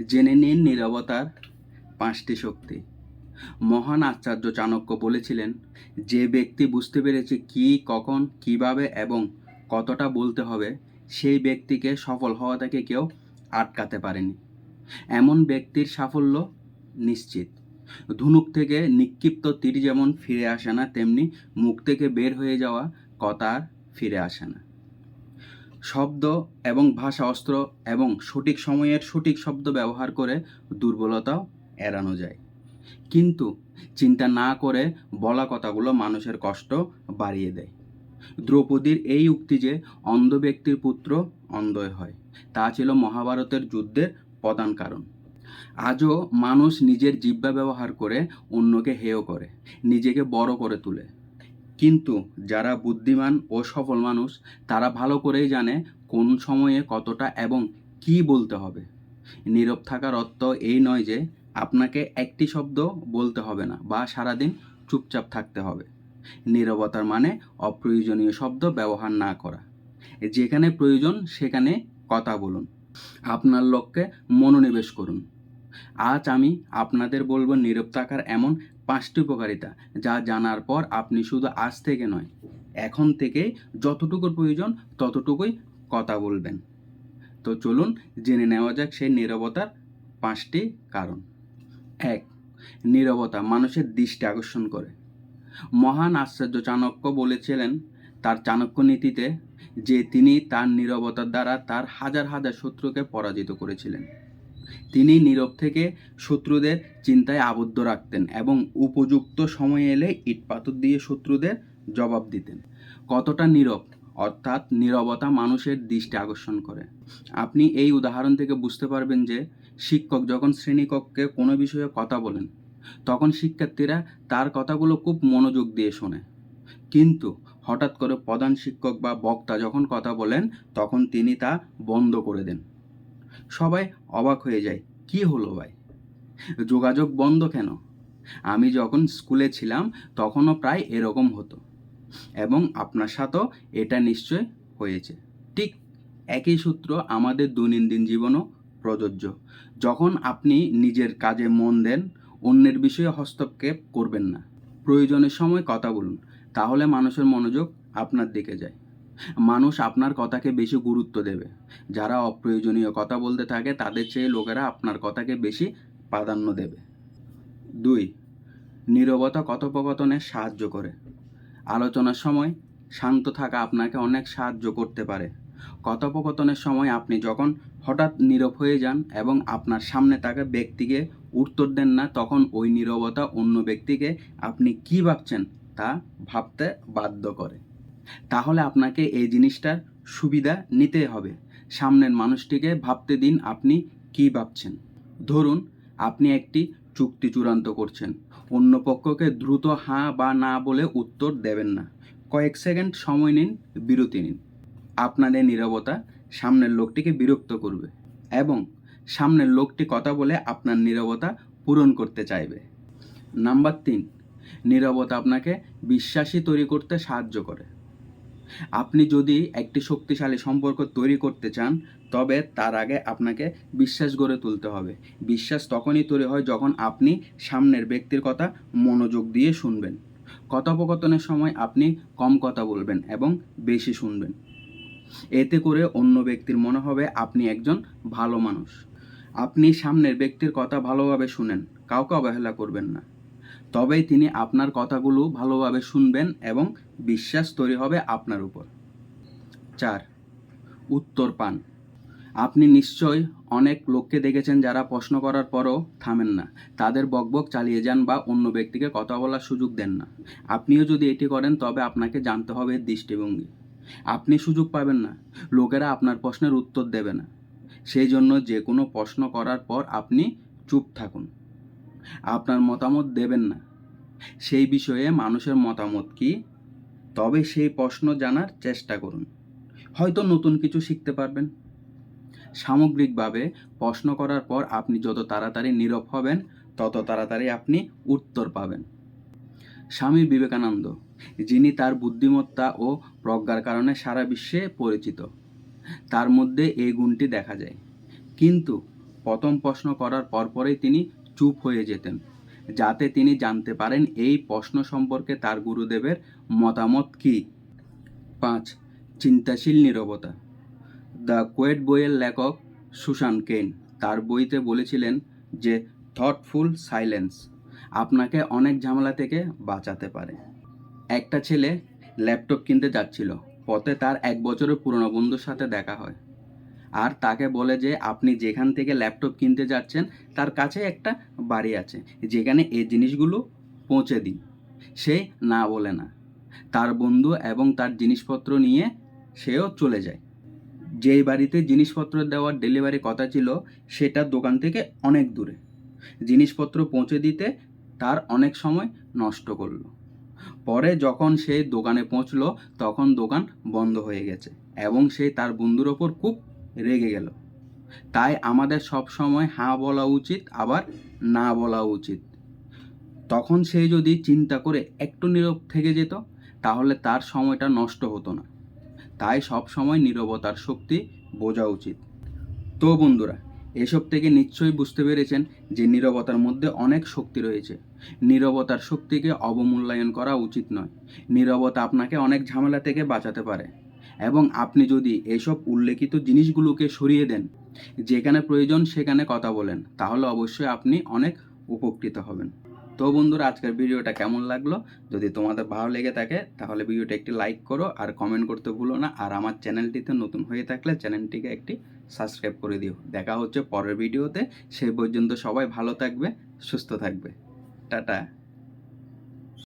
জেনে নিন নীরবতার 5টি শক্তি। মহান আচার্য চাণক্য বলেছিলেন, যে ব্যক্তি বুঝতে পেরেছে কি, কখন, কিভাবে এবং কতটা বলতে হবে, সেই ব্যক্তিকে সফল হওয়া থেকে কেউ আটকাতে পারেনি। এমন ব্যক্তির সাফল্য নিশ্চিত। ধনুক থেকে নিক্ষিপ্ত তীর যেমন ফিরে আসে না, তেমনি মুখ থেকে বের হয়ে যাওয়া কথা আর ফিরে আসে না। শব্দ এবং ভাষা অস্ত্র এবং সঠিক সময়ের সঠিক শব্দ ব্যবহার করে দুর্বলতাও এড়ানো যায়, কিন্তু চিন্তা না করে বলা কথাগুলো মানুষের কষ্ট বাড়িয়ে দেয়। দ্রৌপদীর এই উক্তি যে অন্ধ ব্যক্তির পুত্র অন্ধই হয়, তা ছিল মহাভারতের যুদ্ধের প্রধান কারণ। আজও মানুষ নিজের জিহ্বা ব্যবহার করে অন্যকে হেয় করে, নিজেকে বড় করে তোলে। কিন্তু যারা বুদ্ধিমান ও সফল মানুষ, তারা ভালো করেই জানে কোন সময়ে কতটা এবং কি বলতে হবে। নীরব থাকার অর্থ এই নয় যে আপনাকে একটি শব্দ বলতে হবে না বা সারাদিন চুপচাপ থাকতে হবে। নীরবতার মানে অপ্রয়োজনীয় শব্দ ব্যবহার না করা। যেখানে প্রয়োজন সেখানে কথা বলুন, আপনার লক্ষ্যে মনোনিবেশ করুন। আজ আমি আপনাদের বলবো নীরব থাকার এমন 5টি উপকারিতা, যা জানার পর আপনি শুধু আজ থেকে নয়, এখন থেকে যতটুকু প্রয়োজন ততটুকুই কথা বলবেন। তো চলুন জেনে নেওয়া যাক সেই নীরবতার 5টি কারণ। 1. নীরবতা মানুষের দৃষ্টি আকর্ষণ করে। মহান আচার্য চাণক্য বলেছিলেন তার চাণক্য নীতিতে যে তিনি তার নীরবতার দ্বারা তার হাজার হাজার শত্রুকে পরাজিত করেছিলেন। তিনি নীরব থেকে শত্রুদের চিন্তায় আবদ্ধ রাখতেন এবং উপযুক্ত সময় এলে ইট পাথর দিয়ে শত্রুদের জবাব দিতেন। কতটা নীরব, অর্থাৎ নীরবতা মানুষের দৃষ্টি আকর্ষণ করে। আপনি এই উদাহরণ থেকে বুঝতে পারবেন যে শিক্ষক যখন শ্রেণীকক্ষে কোনো বিষয়ে কথা বলেন, তখন শিক্ষার্থীরা তার কথাগুলো খুব মনোযোগ দিয়ে শোনে। কিন্তু হঠাৎ করে প্রধান শিক্ষক বা বক্তা যখন কথা বলেন, তখন তিনি তা বন্ধ করে দেন। সবাই অবাক হয়ে যায়, কি হলো ভাই, যোগাযোগ বন্ধ কেন? আমি যখন স্কুলে ছিলাম তখনও প্রায় এরকম হতো, এবং আপনার সাথেও এটা নিশ্চয় হয়েছে। ঠিক একই সূত্র আমাদের দৈনন্দিন জীবনও প্রযোজ্য। যখন আপনি নিজের কাজে মন দেন, অন্যের বিষয়ে হস্তক্ষেপ করবেন না। প্রয়োজনের সময় কথা বলুন, তাহলে মানুষের মনোযোগ আপনার দিকে যায়। মানুষ আপনার কথাকে বেশি গুরুত্ব দেবে। যারা অপ্রয়োজনীয় কথা বলতে থাকে, তাদের চেয়ে লোকেরা আপনার কথাকে বেশি প্রাধান্য দেবে। 2. নীরবতা কথোপকথনে সাহায্য করে। আলোচনার সময় শান্ত থাকা আপনাকে অনেক সাহায্য করতে পারে। কথোপকথনের সময় আপনি যখন হঠাৎ নীরব হয়ে যান এবং আপনার সামনে থাকা ব্যক্তিকে উত্তর দেন না, তখন ওই নীরবতা অন্য ব্যক্তিকে আপনি কি ভাবছেন তা ভাবতে বাধ্য করে। তাহলে আপনাকে এই জিনিসটার সুবিধা নিতে হবে। সামনের মানুষটিকে ভাবতে দিন আপনি কি ভাবছেন। ধরুন আপনি একটি চুক্তি চূড়ান্ত করছেন, অন্য পক্ষকে দ্রুত হ্যাঁ বা না বলে উত্তর দেবেন না। কয়েক সেকেন্ড সময় নিন, বিরতি নিন। আপনার এই নীরবতা সামনের লোকটিকে বিরক্ত করবে এবং সামনের লোকটি কথা বলে আপনার নীরবতা পূরণ করতে চাইবে। নাম্বার 3, নীরবতা আপনাকে বিশ্বাসী তৈরি করতে সাহায্য করে। আপনি যদি একটি শক্তিশালী সম্পর্ক তৈরি করতে চান, তবে তার আগে আপনাকে বিশ্বাস গড়ে তুলতে হবে। বিশ্বাস তখনই তৈরি হয় যখন আপনি সামনের ব্যক্তির কথা মনোযোগ দিয়ে শুনবেন। কথোপকথনের সময় আপনি কম কথা বলবেন এবং বেশি শুনবেন। এতে করে অন্য ব্যক্তির মনে হবে আপনি একজন ভালো মানুষ। আপনি সামনের ব্যক্তির কথা ভালোভাবে শুনেন, কাউকে অবহেলা করবেন না। তবেই তিনি আপনার কথাগুলো ভালোভাবে শুনবেন এবং বিশ্বাস তৈরি হবে আপনার উপর। 4. উত্তর পান। আপনি নিশ্চয়ই অনেক লোককে দেখেছেন যারা প্রশ্ন করার পরও থামেন না, তাদের বকবক চালিয়ে যান বা অন্য ব্যক্তিকে কথা বলার সুযোগ দেন না। আপনিও যদি এটি করেন, তবে আপনাকে জানতে হবে দৃষ্টিভঙ্গি। আপনি সুযোগ পাবেন না, লোকেরা আপনার প্রশ্নের উত্তর দেবে না। সেই জন্য যে কোনো প্রশ্ন করার পর আপনি চুপ থাকুন, আপনার মতামত দেবেন না। সেই বিষয়ে মানুষের মতামত কি, তবে সেই প্রশ্ন জানার চেষ্টা করুন, হয়তো নতুন কিছু শিখতে পারবেন। সামগ্রিকভাবে প্রশ্ন করার পর আপনি যত তাড়াতাড়ি নীরব হবেন, তত তাড়াতাড়ি আপনি উত্তর পাবেন। স্বামী বিবেকানন্দ, যিনি তার বুদ্ধিমত্তা ও প্রজ্ঞার কারণে সারা বিশ্বে পরিচিত, তার মধ্যে এই গুণটি দেখা যায়। কিন্তু প্রথম প্রশ্ন করার পরপরই তিনি চুপ হয়ে যেতেন, যাতে তিনি জানতে পারেন এই প্রশ্ন সম্পর্কে তার গুরুদেবের মতামত কী। 5. চিন্তাশীল নীরবতা। দ্য কোয়েট বইয়ের লেখক সুসান কেন তার বইতে বলেছিলেন যে থটফুল সাইলেন্স আপনাকে অনেক ঝামেলা থেকে বাঁচাতে পারে। একটা ছেলে ল্যাপটপ কিনতে যাচ্ছিল, পথে তার 1 বছরের পুরনো বন্ধুর সাথে দেখা হয় আর তাকে বলে যে আপনি যেখান থেকে ল্যাপটপ কিনতে যাচ্ছেন তার কাছে একটা বাড়ি আছে, যেখানে এই জিনিসগুলো পৌঁছে দিন। সে না বলে না, তার বন্ধু এবং তার জিনিসপত্র নিয়ে সেও চলে যায়। যেই বাড়িতে জিনিসপত্র দেওয়ার ডেলিভারি কথা ছিল সেটা দোকান থেকে অনেক দূরে। জিনিসপত্র পৌঁছে দিতে তার অনেক সময় নষ্ট করলো। পরে যখন সে দোকানে পৌঁছলো তখন দোকান বন্ধ হয়ে গেছে এবং সে তার বন্ধুর ওপর খুব রেগে গেল। তাই আমাদের সব সময় হ্যাঁ বলা উচিত, আবার না বলা উচিত। তখন সে যদি চিন্তা করে একটু নীরব থেকে যেত তাহলে তার সময়টা নষ্ট হতো না। তাই সব সময় নীরবতার শক্তি বোঝা উচিত। তো বন্ধুরা, এসব থেকে নিশ্চয়ই বুঝতে পেরেছেন যে নীরবতার মধ্যে অনেক শক্তি রয়েছে। নীরবতার শক্তিকে অবমূল্যায়ন করা উচিত নয়। নীরবতা আপনাকে অনেক ঝামেলা থেকে বাঁচাতে পারে এবং আপনি যদি এসব উল্লেখিত জিনিসগুলোকে সরিয়ে দেন, যেখানে প্রয়োজন সেখানে কথা বলেন, তাহলে অবশ্যই আপনি অনেক উপকৃত হবেন। তো বন্ধুরা, আজকের ভিডিওটা কেমন লাগলো? যদি তোমাদের ভালো লেগে থাকে তাহলে ভিডিওটা একটি লাইক করো আর কমেন্ট করতে ভুলো না। আর আমার চ্যানেলটিতে নতুন হয়ে থাকলে চ্যানেলটিকে একটি সাবস্ক্রাইব করে দিও। দেখা হচ্ছে পরের ভিডিওতে। সেই পর্যন্ত সবাই ভালো থাকবে, সুস্থ থাকবে। টাটা।